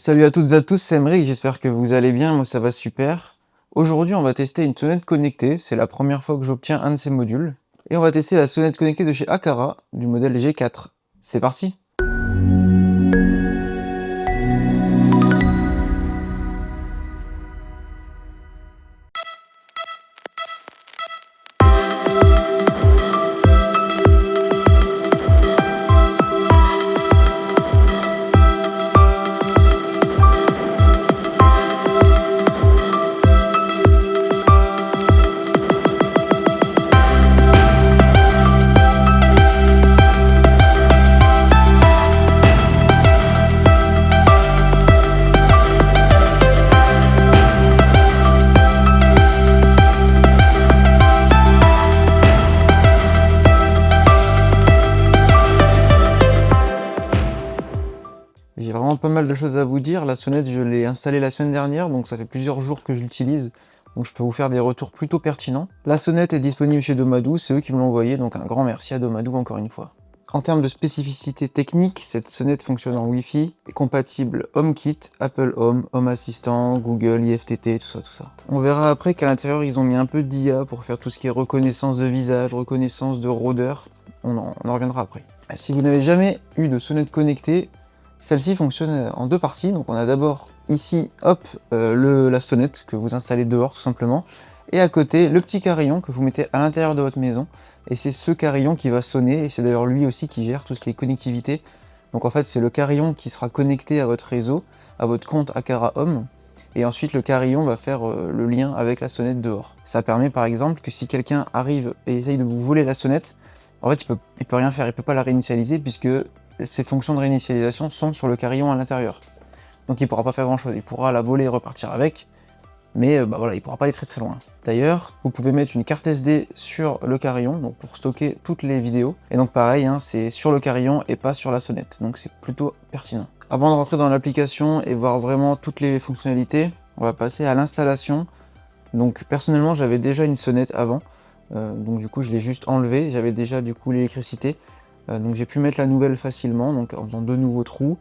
Salut à toutes et à tous, c'est Emeric, j'espère que vous allez bien, moi ça va super. Aujourd'hui on va tester une sonnette connectée, c'est la première fois que j'obtiens un de ces modules. Et on va tester la sonnette connectée de chez Aqara, du modèle G4. C'est parti! J'ai vraiment pas mal de choses à vous dire. La sonnette, je l'ai installée la semaine dernière, donc ça fait plusieurs jours que je l'utilise. Donc je peux vous faire des retours plutôt pertinents. La sonnette est disponible chez Domadou, c'est eux qui me l'ont envoyé, donc un grand merci à Domadou encore une fois. En termes de spécificité technique, cette sonnette fonctionne en Wi-Fi, est compatible HomeKit, Apple Home, Home Assistant, Google, IFTT, tout ça. On verra après qu'à l'intérieur, ils ont mis un peu d'IA pour faire tout ce qui est reconnaissance de visage, reconnaissance de rôdeur. On en reviendra après. Si vous n'avez jamais eu de sonnette connectée, celle-ci fonctionne en deux parties. Donc on a d'abord ici, hop, la sonnette que vous installez dehors tout simplement. Et à côté, le petit carillon que vous mettez à l'intérieur de votre maison. Et c'est ce carillon qui va sonner, et c'est d'ailleurs lui aussi qui gère tout ce qui est connectivité. Donc en fait, c'est le carillon qui sera connecté à votre réseau, à votre compte Aqara Home. Et ensuite, le carillon va faire le lien avec la sonnette dehors. Ça permet par exemple que si quelqu'un arrive et essaye de vous voler la sonnette, en fait, il peut rien faire, il peut pas la réinitialiser puisque ces fonctions de réinitialisation sont sur le carillon à l'intérieur. Donc il pourra pas faire grand chose, il pourra la voler et repartir avec, mais voilà, il pourra pas aller très loin. D'ailleurs, vous pouvez mettre une carte SD sur le carillon, donc pour stocker toutes les vidéos. Et donc pareil, hein, c'est sur le carillon et pas sur la sonnette, donc c'est plutôt pertinent. Avant de rentrer dans l'application et voir vraiment toutes les fonctionnalités, on va passer à l'installation. Donc personnellement, j'avais déjà une sonnette avant, donc du coup je l'ai juste enlevée, j'avais déjà du coup l'électricité. Donc j'ai pu mettre la nouvelle facilement, donc en faisant deux nouveaux trous.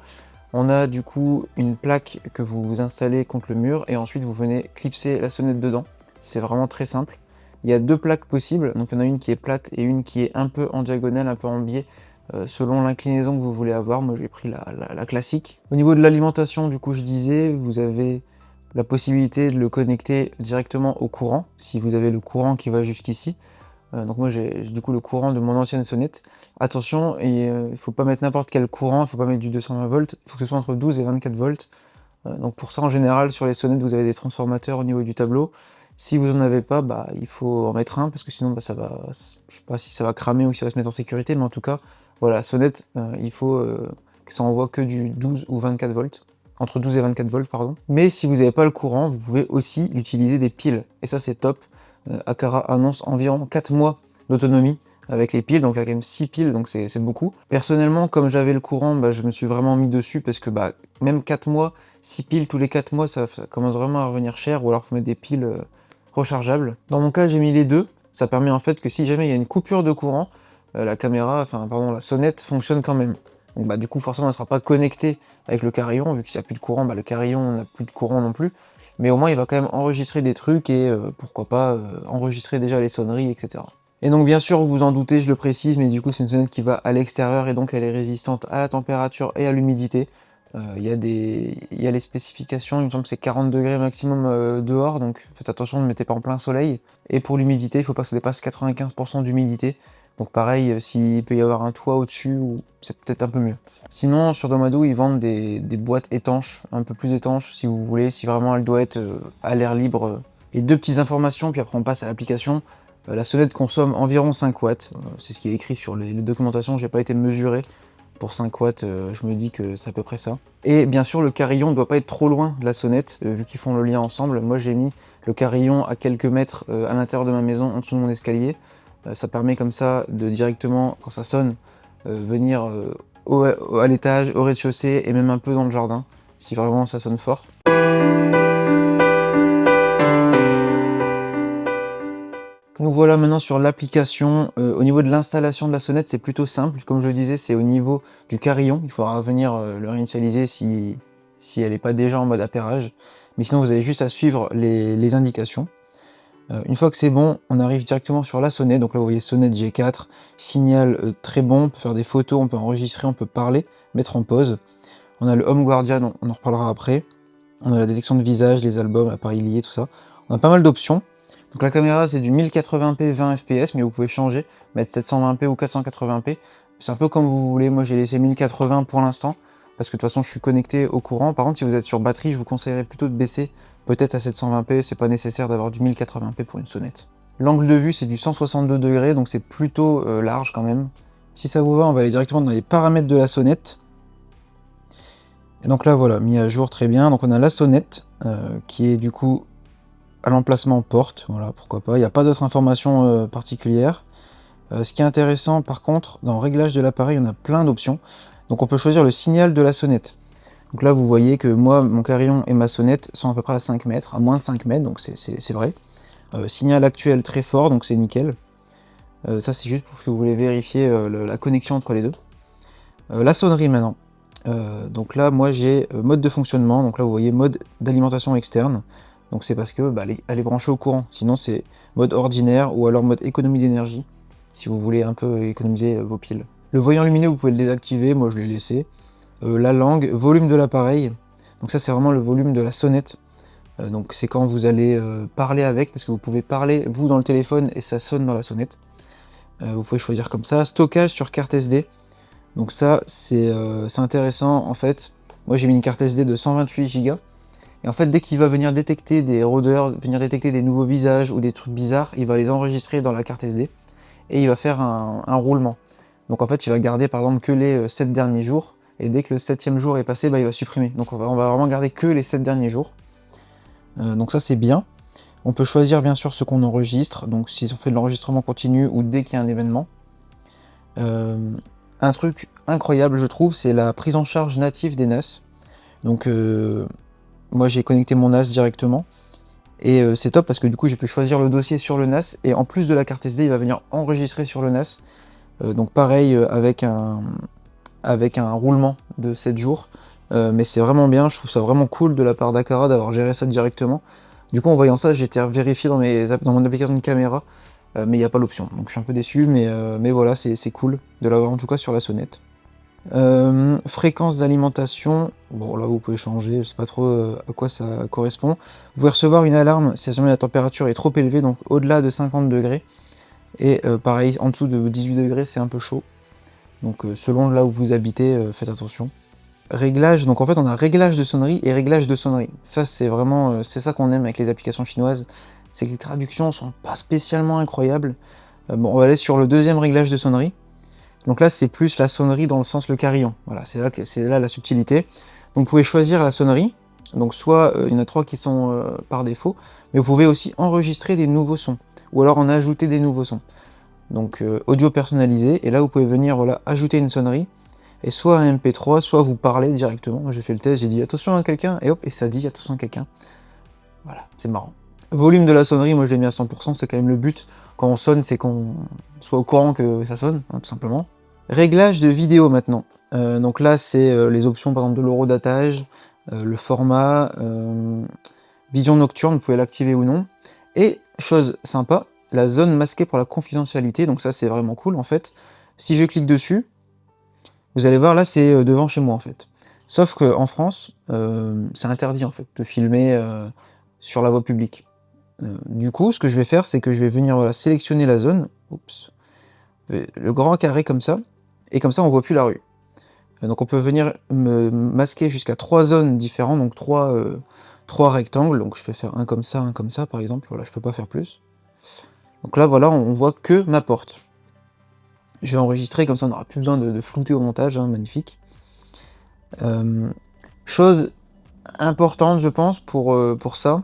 On a du coup une plaque que vous installez contre le mur et ensuite vous venez clipser la sonnette dedans. C'est vraiment très simple. Il y a deux plaques possibles, donc il y en a une qui est plate et une qui est un peu en diagonale, un peu en biais, selon l'inclinaison que vous voulez avoir. Moi j'ai pris la classique. Au niveau de l'alimentation, du coup je disais, vous avez la possibilité de le connecter directement au courant, si vous avez le courant qui va jusqu'ici. Donc moi j'ai du coup le courant de mon ancienne sonnette. Attention, il faut pas mettre n'importe quel courant, il faut pas mettre du 220 volts, il faut que ce soit entre 12 et 24 volts. Donc pour ça en général sur les sonnettes vous avez des transformateurs au niveau du tableau. Si vous en avez pas, il faut en mettre un parce que sinon ça va, je sais pas si ça va cramer ou si ça va se mettre en sécurité, mais en tout cas, voilà, sonnette, il faut que ça envoie que du 12 ou 24 volts. Entre 12 et 24 volts, pardon. Mais si vous n'avez pas le courant, vous pouvez aussi utiliser des piles. Et ça c'est top. Aqara annonce environ 4 mois d'autonomie avec les piles, donc il y a quand même 6 piles, donc c'est beaucoup. Personnellement, comme j'avais le courant, je me suis vraiment mis dessus parce que même 4 mois, 6 piles tous les 4 mois, ça commence vraiment à revenir cher, ou alors faut mettre des piles rechargeables. Dans mon cas, j'ai mis les deux. Ça permet en fait que si jamais il y a une coupure de courant, la sonnette fonctionne quand même. Donc du coup, forcément, elle ne sera pas connectée avec le carillon, vu que s'il n'y a plus de courant, le carillon n'a plus de courant non plus. Mais au moins il va quand même enregistrer des trucs et pourquoi pas enregistrer déjà les sonneries, etc. Et donc bien sûr, vous vous en doutez, je le précise, mais du coup c'est une sonnette qui va à l'extérieur et donc elle est résistante à la température et à l'humidité. Il y a les spécifications, il me semble que c'est 40 degrés maximum dehors, donc faites attention, ne mettez pas en plein soleil. Et pour l'humidité, il faut pas que ça dépasse 95% d'humidité. Donc pareil, s'il peut y avoir un toit au-dessus, c'est peut-être un peu mieux. Sinon, sur Domadou, ils vendent des boîtes étanches, un peu plus étanches si vous voulez, si vraiment elle doit être à l'air libre. Et deux petites informations, puis après on passe à l'application. La sonnette consomme environ 5 watts, c'est ce qui est écrit sur les documentations, j'ai pas été mesuré. Pour 5 watts, je me dis que c'est à peu près ça. Et bien sûr, le carillon ne doit pas être trop loin de la sonnette, vu qu'ils font le lien ensemble. Moi, j'ai mis le carillon à quelques mètres à l'intérieur de ma maison, en dessous de mon escalier. Ça permet comme ça de directement, quand ça sonne, venir à l'étage, au rez-de-chaussée et même un peu dans le jardin, si vraiment ça sonne fort. Donc voilà maintenant sur l'application. Au niveau de l'installation de la sonnette, c'est plutôt simple. Comme je le disais, c'est au niveau du carillon. Il faudra venir le réinitialiser si si elle n'est pas déjà en mode appairage. Mais sinon, vous avez juste à suivre les indications. Une fois que c'est bon, on arrive directement sur la sonnette. Donc là, vous voyez sonnette G4, signal très bon, on peut faire des photos, on peut enregistrer, on peut parler, mettre en pause. On a le Home Guardian, on en reparlera après. On a la détection de visage, les albums, appareils liés, tout ça. On a pas mal d'options. Donc la caméra, c'est du 1080p 20 fps, mais vous pouvez changer, mettre 720p ou 480p. C'est un peu comme vous voulez. Moi, j'ai laissé 1080 pour l'instant, parce que de toute façon, je suis connecté au courant. Par contre, si vous êtes sur batterie, je vous conseillerais plutôt de baisser, peut-être à 720p. C'est pas nécessaire d'avoir du 1080p pour une sonnette. L'angle de vue, c'est du 162 degrés, donc c'est plutôt large quand même. Si ça vous va, on va aller directement dans les paramètres de la sonnette. Et donc là, voilà, mis à jour, très bien. Donc on a la sonnette, qui est du coup à l'emplacement porte, voilà, pourquoi pas. Il n'y a pas d'autres informations particulières. Ce qui est intéressant, par contre, dans le réglage de l'appareil, on a plein d'options. Donc on peut choisir le signal de la sonnette. Donc là, vous voyez que moi, mon carillon et ma sonnette sont à peu près à 5 mètres, à moins de 5 mètres, donc c'est vrai. Signal actuel très fort, donc c'est nickel. Ça, c'est juste pour que vous voulez vérifier la connexion entre les deux. La sonnerie maintenant. Donc là, moi, j'ai mode de fonctionnement. Donc là, vous voyez mode d'alimentation externe. Donc c'est parce que elle est branchée au courant. Sinon, c'est mode ordinaire ou alors mode économie d'énergie, si vous voulez un peu économiser vos piles. Le voyant lumineux, vous pouvez le désactiver. Moi, je l'ai laissé. La langue, volume de l'appareil. Donc ça, c'est vraiment le volume de la sonnette. Donc c'est quand vous allez parler avec, parce que vous pouvez parler, vous, dans le téléphone, et ça sonne dans la sonnette. Vous pouvez choisir comme ça. Stockage sur carte SD. Donc ça, c'est intéressant, en fait. Moi, j'ai mis une carte SD de 128 Go. Et en fait, dès qu'il va venir détecter des rôdeurs, venir détecter des nouveaux visages ou des trucs bizarres, il va les enregistrer dans la carte SD. Et il va faire un roulement. Donc en fait, il va garder, par exemple, que les 7 derniers jours. Et dès que le 7e jour est passé, il va supprimer. Donc on va vraiment garder que les 7 derniers jours. Donc ça, c'est bien. On peut choisir, bien sûr, ce qu'on enregistre. Donc si on fait de l'enregistrement continu ou dès qu'il y a un événement. Un truc incroyable, je trouve, c'est la prise en charge native des NAS. Donc moi j'ai connecté mon NAS directement et c'est top parce que du coup j'ai pu choisir le dossier sur le NAS et en plus de la carte SD il va venir enregistrer sur le NAS. Donc pareil avec un roulement de 7 jours. Mais c'est vraiment bien, je trouve ça vraiment cool de la part d'Aqara d'avoir géré ça directement. Du coup en voyant ça j'ai été vérifié dans mon application de caméra. Mais il n'y a pas l'option, donc je suis un peu déçu, mais voilà, c'est cool de l'avoir en tout cas sur la sonnette. Fréquence d'alimentation, bon là vous pouvez changer, je sais pas trop à quoi ça correspond. Vous pouvez recevoir une alarme si jamais la température est trop élevée, donc au-delà de 50 degrés. Et pareil, en dessous de 18 degrés c'est un peu chaud. Donc selon là où vous habitez, faites attention. Réglage, donc en fait on a réglage de sonnerie et réglage de sonnerie. Ça c'est vraiment, c'est ça qu'on aime avec les applications chinoises. C'est que les traductions sont pas spécialement incroyables. Bon, on va aller sur le deuxième réglage de sonnerie. Donc là, c'est plus la sonnerie dans le sens le carillon. Voilà, c'est là la subtilité. Donc vous pouvez choisir la sonnerie. Donc soit, il y en a 3 qui sont par défaut, mais vous pouvez aussi enregistrer des nouveaux sons, ou alors en ajouter des nouveaux sons. Donc audio personnalisé, et là vous pouvez venir ajouter une sonnerie, et soit un MP3, soit vous parlez directement. Moi j'ai fait le test, j'ai dit attention à quelqu'un, et hop, et ça dit attention à quelqu'un. Voilà, c'est marrant. Volume de la sonnerie, moi je l'ai mis à 100%, c'est quand même le but. Quand on sonne, c'est qu'on soit au courant que ça sonne, hein, tout simplement. Réglage de vidéo maintenant. Donc là, c'est les options par exemple de l'horodatage, le format, vision nocturne, vous pouvez l'activer ou non. Et, chose sympa, la zone masquée pour la confidentialité, donc ça c'est vraiment cool en fait. Si je clique dessus, vous allez voir là, c'est devant chez moi en fait. Sauf qu'en France, c'est interdit en fait de filmer sur la voie publique. Du coup, ce que je vais faire, c'est que je vais venir sélectionner la zone, oups, le grand carré comme ça, et comme ça on voit plus la rue. Donc on peut venir me masquer jusqu'à 3 zones différentes, donc 3 rectangles, donc je peux faire un comme ça par exemple, voilà, je peux pas faire plus. Donc là voilà, on voit que ma porte. Je vais enregistrer, comme ça on n'aura plus besoin de flouter au montage, hein, magnifique. Chose importante je pense pour ça,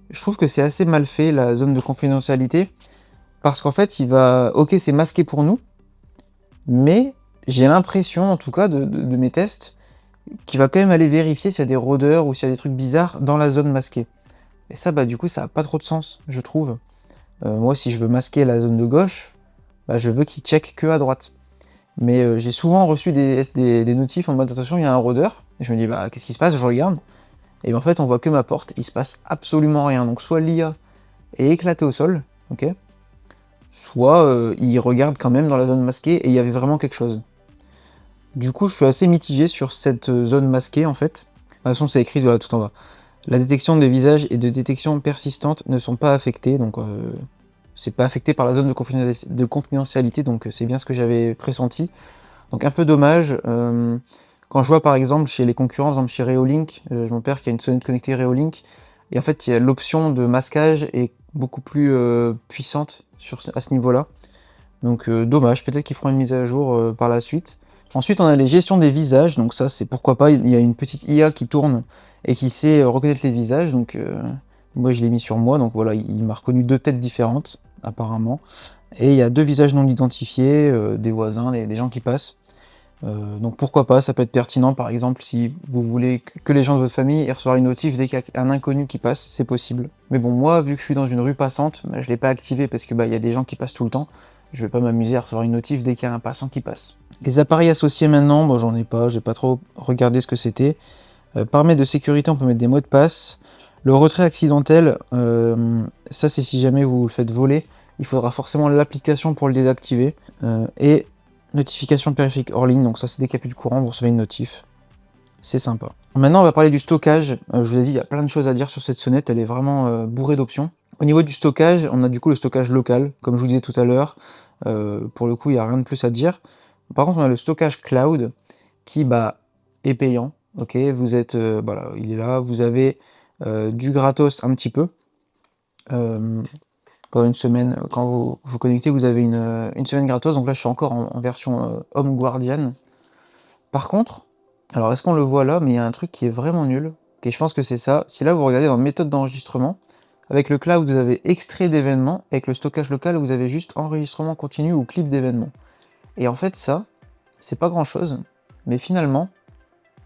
je trouve que c'est assez mal fait la zone de confidentialité, parce qu'en fait ok c'est masqué pour nous, mais j'ai l'impression en tout cas de mes tests, qu'il va quand même aller vérifier s'il y a des rôdeurs ou s'il y a des trucs bizarres dans la zone masquée. Et ça du coup ça a pas trop de sens je trouve. Moi si je veux masquer la zone de gauche, je veux qu'il check que à droite. Mais j'ai souvent reçu des notifs en mode attention, il y a un rôdeur. Et je me dis bah qu'est-ce qui se passe? Je regarde. Et ben, en fait on voit que ma porte, il se passe absolument rien. Donc soit l'IA est éclatée au sol, ok, soit il regarde quand même dans la zone masquée et il y avait vraiment quelque chose. Du coup je suis assez mitigé sur cette zone masquée en fait. De toute façon c'est écrit là tout en bas. La détection des visages et de détection persistante ne sont pas affectés, donc c'est pas affecté par la zone de confidentialité, donc c'est bien ce que j'avais pressenti. Donc un peu dommage. Quand je vois par exemple chez les concurrents, par exemple chez Reolink, mon père qui a une sonnette connectée Reolink, et en fait il y a l'option de masquage est beaucoup plus puissante à ce niveau-là. Donc dommage, peut-être qu'ils feront une mise à jour par la suite. Ensuite on a les gestions des visages, donc ça c'est pourquoi pas, il y a une petite IA qui tourne et qui sait reconnaître les visages, donc moi je l'ai mis sur moi, donc voilà, il m'a reconnu 2 têtes différentes apparemment. Et il y a 2 visages non identifiés, des voisins, des gens qui passent. Donc pourquoi pas, ça peut être pertinent par exemple si vous voulez que les gens de votre famille aient recevoir une notif dès qu'il y a un inconnu qui passe, c'est possible. Mais bon, moi vu que je suis dans une rue passante, bah, je l'ai pas activé parce que bah, y a des gens qui passent tout le temps, je vais pas m'amuser à recevoir une notif dès qu'il y a un passant qui passe. Les appareils associés maintenant, moi j'en ai pas, j'ai pas trop regardé ce que c'était. Paramètres de sécurité, on peut mettre des mots de passe. Le retrait accidentel, ça c'est si jamais vous le faites voler, il faudra forcément l'application pour le désactiver. Et notification périphérique hors ligne, donc ça c'est dès qu'il n'y a plus de courant, vous recevez une notif. C'est sympa. Maintenant on va parler du stockage. Je vous ai dit, il y a plein de choses à dire sur cette sonnette, elle est vraiment bourrée d'options. Au niveau du stockage, on a du coup le stockage local, comme je vous disais tout à l'heure. Pour le coup, il n'y a rien de plus à dire. Par contre, on a le stockage cloud qui bah, est payant. Ok, vous êtes, voilà, il est là, vous avez du gratos un petit peu. Pendant une semaine, quand vous vous connectez, vous avez une semaine gratos. Donc là, je suis encore en version Home Guardian. Par contre, alors est-ce qu'on le voit là, mais il y a un truc qui est vraiment nul. Et je pense que c'est ça. Si là, vous regardez dans méthode d'enregistrement, avec le cloud, vous avez extrait d'événements. Avec le stockage local, vous avez juste enregistrement continu ou clip d'événements. Et en fait, ça, c'est pas grand-chose. Mais finalement,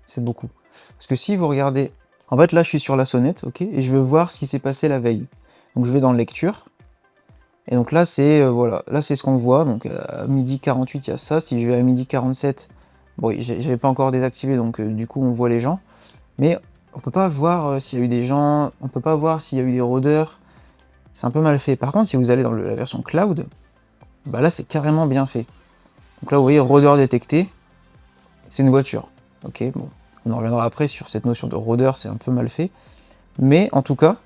c'est beaucoup. Parce que si vous regardez... En fait, là, je suis sur la sonnette, ok, et je veux voir ce qui s'est passé la veille. Donc je vais dans lecture. Et donc là, c'est voilà, là c'est ce qu'on voit. Donc à midi 48, il y a ça. Si je vais à midi 47, bon, j'avais pas encore désactivé, donc du coup, on voit les gens. Mais on peut pas voir s'il y a eu des gens, on peut pas voir s'il y a eu des rôdeurs. C'est un peu mal fait. Par contre, si vous allez dans la version cloud, bah là, c'est carrément bien fait. Donc là, vous voyez, rôdeur détecté, c'est une voiture. Ok, bon, on en reviendra après sur cette notion de rôdeur, c'est un peu mal fait. Mais en tout cas,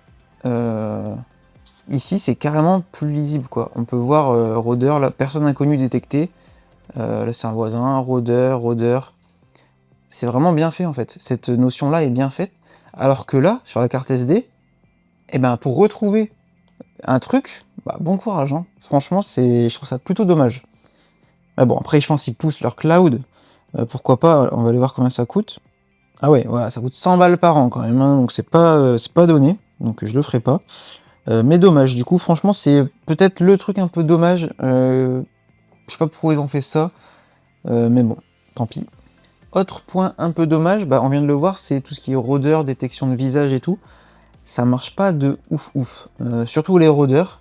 ici, c'est carrément plus lisible, quoi. On peut voir rôdeur, la personne inconnue détectée. Là, c'est un voisin, rôdeur. C'est vraiment bien fait, en fait. Cette notion-là est bien faite. Alors que là, sur la carte SD, eh ben, pour retrouver un truc, bah, bon courage, hein. Franchement, je trouve ça plutôt dommage. Mais bon, après, je pense qu'ils poussent leur cloud. Pourquoi pas, on va aller voir combien ça coûte. Ah ouais, voilà, ça coûte 100 balles par an, quand même, hein, donc c'est pas donné. Donc je le ferai pas. Mais dommage, du coup, franchement, c'est peut-être le truc un peu dommage. Je sais pas pourquoi ils ont fait ça, mais bon, tant pis. Autre point un peu dommage, bah, on vient de le voir, c'est tout ce qui est rôdeur, détection de visage et tout. Ça marche pas de ouf. Surtout les rôdeurs.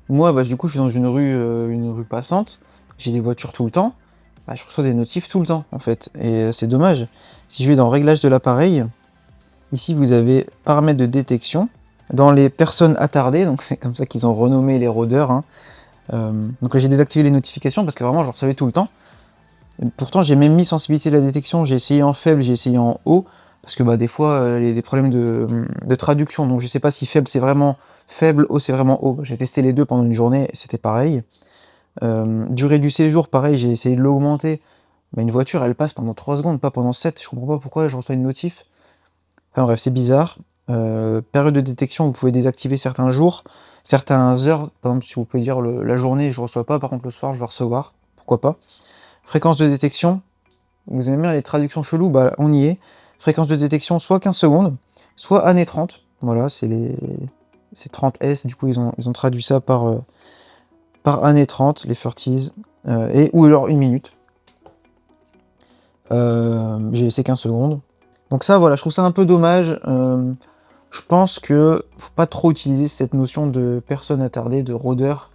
Moi, bah, du coup, je suis dans une rue passante, j'ai des voitures tout le temps. Bah, je reçois des notifs tout le temps, en fait. Et c'est dommage. Si je vais dans réglage de l'appareil, ici, vous avez paramètres de détection. Dans les personnes attardées, donc c'est comme ça qu'ils ont renommé les rôdeurs. Hein. Donc là j'ai désactivé les notifications parce que vraiment je recevais tout le temps. Et pourtant j'ai même mis sensibilité de la détection, j'ai essayé en faible, j'ai essayé en haut, parce que bah, des fois il y a des problèmes de traduction, donc je sais pas si faible c'est vraiment faible, haut c'est vraiment haut. J'ai testé les deux pendant une journée et c'était pareil. Durée du séjour, pareil, j'ai essayé de l'augmenter. Mais une voiture elle passe pendant 3 secondes, pas pendant 7, je comprends pas pourquoi je reçois une notif. Enfin bref, c'est bizarre. Période de détection, vous pouvez désactiver certains jours, certaines heures, par exemple si vous pouvez dire la journée je reçois pas, par contre le soir je vais recevoir, pourquoi pas. Fréquence de détection, vous aimez bien les traductions cheloues, bah on y est. Fréquence de détection soit 15 secondes, soit année 30, voilà, c'est 30S, du coup ils ont traduit ça par année 30, les 30s, ou alors 1 minute. J'ai laissé 15 secondes. Donc ça voilà, je trouve ça un peu dommage. Je pense que faut pas trop utiliser cette notion de personne attardée, de rôdeur.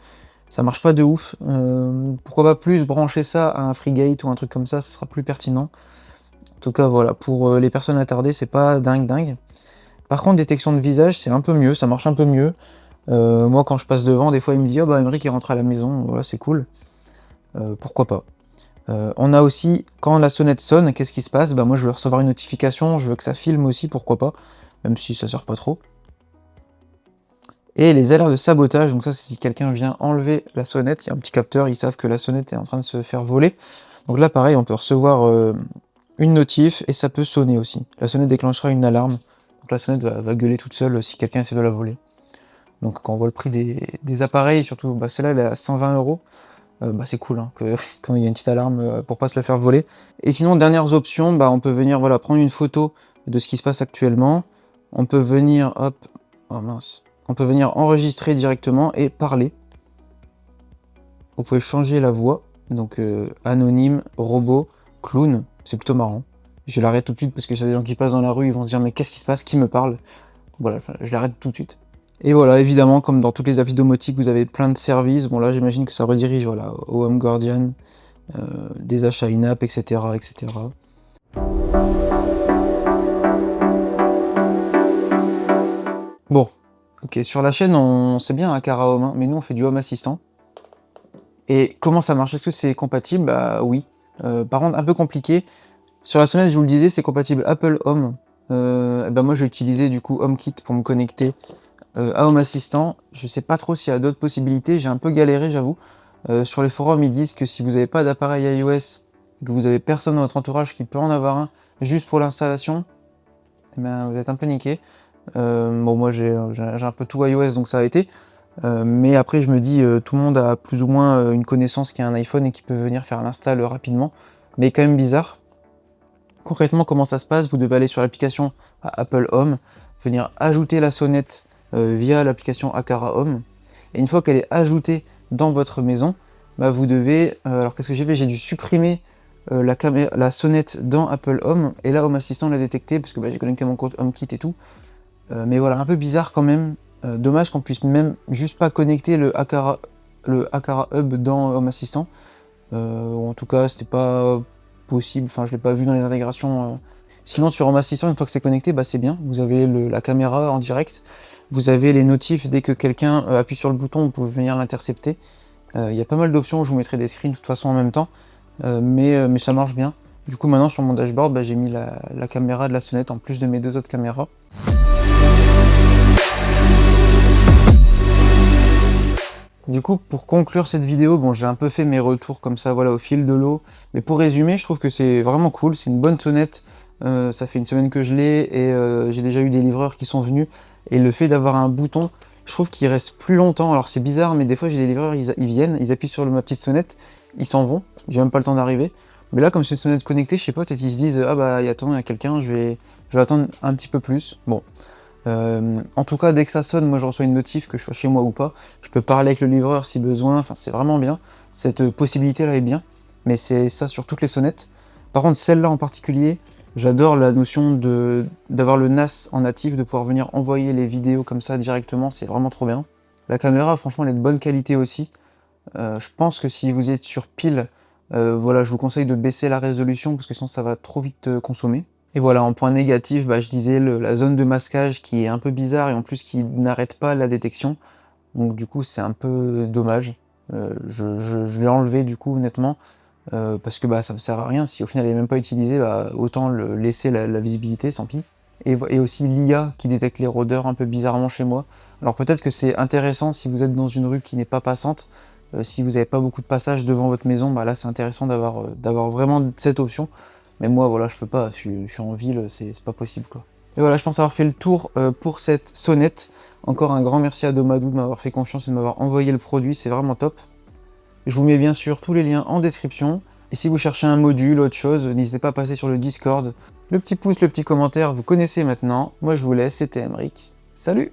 ça marche pas de ouf. Pourquoi pas plus brancher ça à un FreeGate ou un truc comme ça sera plus pertinent. En tout cas, voilà, pour les personnes attardées, c'est pas dingue. Par contre, détection de visage, c'est un peu mieux, ça marche un peu mieux. Moi, quand je passe devant, des fois, il me dit « Oh bah, Emeric, il rentre à la maison. » Voilà, c'est cool. Pourquoi pas. On a aussi, quand la sonnette sonne, qu'est-ce qui se passe? Bah moi je veux recevoir une notification, je veux que ça filme aussi, pourquoi pas, même si ça sert pas trop. Et les alertes de sabotage, donc ça c'est si quelqu'un vient enlever la sonnette, il y a un petit capteur, ils savent que la sonnette est en train de se faire voler. Donc là pareil, on peut recevoir une notif et ça peut sonner aussi. La sonnette déclenchera une alarme, donc la sonnette va gueuler toute seule si quelqu'un essaie de la voler. Donc quand on voit le prix des appareils, surtout bah, celle-là elle est à 120 €. Bah c'est cool hein, quand il y a une petite alarme pour pas se la faire voler. Et sinon, dernières options, bah on peut venir voilà, prendre une photo de ce qui se passe actuellement. On peut venir, hop, oh mince, on peut venir enregistrer directement et parler. Vous pouvez changer la voix, donc anonyme, robot, clown, c'est plutôt marrant. Je l'arrête tout de suite parce que s'il y a des gens qui passent dans la rue, ils vont se dire mais qu'est-ce qui se passe, qui me parle? Voilà, je l'arrête tout de suite. Et voilà, évidemment, comme dans toutes les applis domotiques, vous avez plein de services. Bon là, j'imagine que ça redirige voilà, au Home Guardian, des achats in-app, etc., etc. Bon, ok, sur la chaîne, on sait bien Aqara Home, hein, mais nous, on fait du Home Assistant. Et comment ça marche? Est-ce que c'est compatible? Bah oui. Par contre, un peu compliqué. Sur la sonnette, je vous le disais, c'est compatible Apple Home. Bah moi, je vais utiliser du coup HomeKit pour me connecter à Home Assistant. Je sais pas trop s'il y a d'autres possibilités, j'ai un peu galéré j'avoue. Sur les forums ils disent que si vous n'avez pas d'appareil iOS, et que vous avez personne dans votre entourage qui peut en avoir un, juste pour l'installation, eh ben, vous êtes un peu niqué. Bon moi j'ai un peu tout iOS donc ça a été. Mais après je me dis tout le monde a plus ou moins une connaissance qui a un iPhone et qui peut venir faire l'install rapidement. Mais quand même bizarre. Concrètement comment ça se passe? Vous devez aller sur l'application Apple Home, venir ajouter la sonnette via l'application Aqara Home. Et une fois qu'elle est ajoutée dans votre maison, bah vous devez... alors qu'est-ce que j'ai fait? J'ai dû supprimer la sonnette dans Apple Home, et là Home Assistant l'a détecté, parce que bah, j'ai connecté mon compte HomeKit et tout. Mais voilà, un peu bizarre quand même. Dommage qu'on puisse même juste pas connecter le Aqara Hub dans Home Assistant. Ou en tout cas, c'était pas possible, enfin je l'ai pas vu dans les intégrations. Sinon sur Home Assistant, une fois que c'est connecté, bah c'est bien. Vous avez la caméra en direct. Vous avez les notifs, dès que quelqu'un appuie sur le bouton, vous pouvez venir l'intercepter. Il y a pas mal d'options, je vous mettrai des screens de toute façon en même temps, mais ça marche bien. Du coup maintenant sur mon dashboard, bah, j'ai mis la caméra de la sonnette en plus de mes deux autres caméras. Du coup, pour conclure cette vidéo, bon, j'ai un peu fait mes retours comme ça, voilà, au fil de l'eau. Mais pour résumer, je trouve que c'est vraiment cool, c'est une bonne sonnette. Ça fait une semaine que je l'ai et j'ai déjà eu des livreurs qui sont venus. Et le fait d'avoir un bouton, je trouve qu'il reste plus longtemps. Alors c'est bizarre, mais des fois j'ai des livreurs, ils viennent, ils appuient sur ma petite sonnette, ils s'en vont, j'ai même pas le temps d'arriver. Mais là, comme c'est une sonnette connectée, je sais pas, peut-être ils se disent ah bah attends, il y a quelqu'un, je vais attendre un petit peu plus. Bon. En tout cas, dès que ça sonne, moi je reçois une notif, que je sois chez moi ou pas. Je peux parler avec le livreur si besoin, enfin c'est vraiment bien. Cette possibilité-là est bien, mais c'est ça sur toutes les sonnettes. Par contre, celle-là en particulier, j'adore la notion d'avoir le NAS en natif, de pouvoir venir envoyer les vidéos comme ça directement, c'est vraiment trop bien. La caméra, franchement, elle est de bonne qualité aussi. Je pense que si vous êtes sur pile, voilà, je vous conseille de baisser la résolution, parce que sinon ça va trop vite consommer. Et voilà, en point négatif, bah, je disais la zone de masquage qui est un peu bizarre et en plus qui n'arrête pas la détection. Donc du coup, c'est un peu dommage. Je l'ai enlevé du coup, honnêtement, parce que bah, ça me sert à rien. Si au final elle n'est même pas utilisée, bah, autant laisser la visibilité, tant pis. Et aussi l'IA qui détecte les rôdeurs un peu bizarrement chez moi. Alors peut-être que c'est intéressant si vous êtes dans une rue qui n'est pas passante. Si vous n'avez pas beaucoup de passages devant votre maison, bah là c'est intéressant d'avoir vraiment cette option. Mais moi, voilà, je peux pas, je suis en ville, c'est pas possible, quoi. Et voilà, je pense avoir fait le tour pour cette sonnette. Encore un grand merci à Domadou de m'avoir fait confiance et de m'avoir envoyé le produit, c'est vraiment top. Je vous mets bien sûr tous les liens en description. Et si vous cherchez un module, autre chose, n'hésitez pas à passer sur le Discord. Le petit pouce, le petit commentaire, vous connaissez maintenant. Moi, je vous laisse, c'était Emeric. Salut!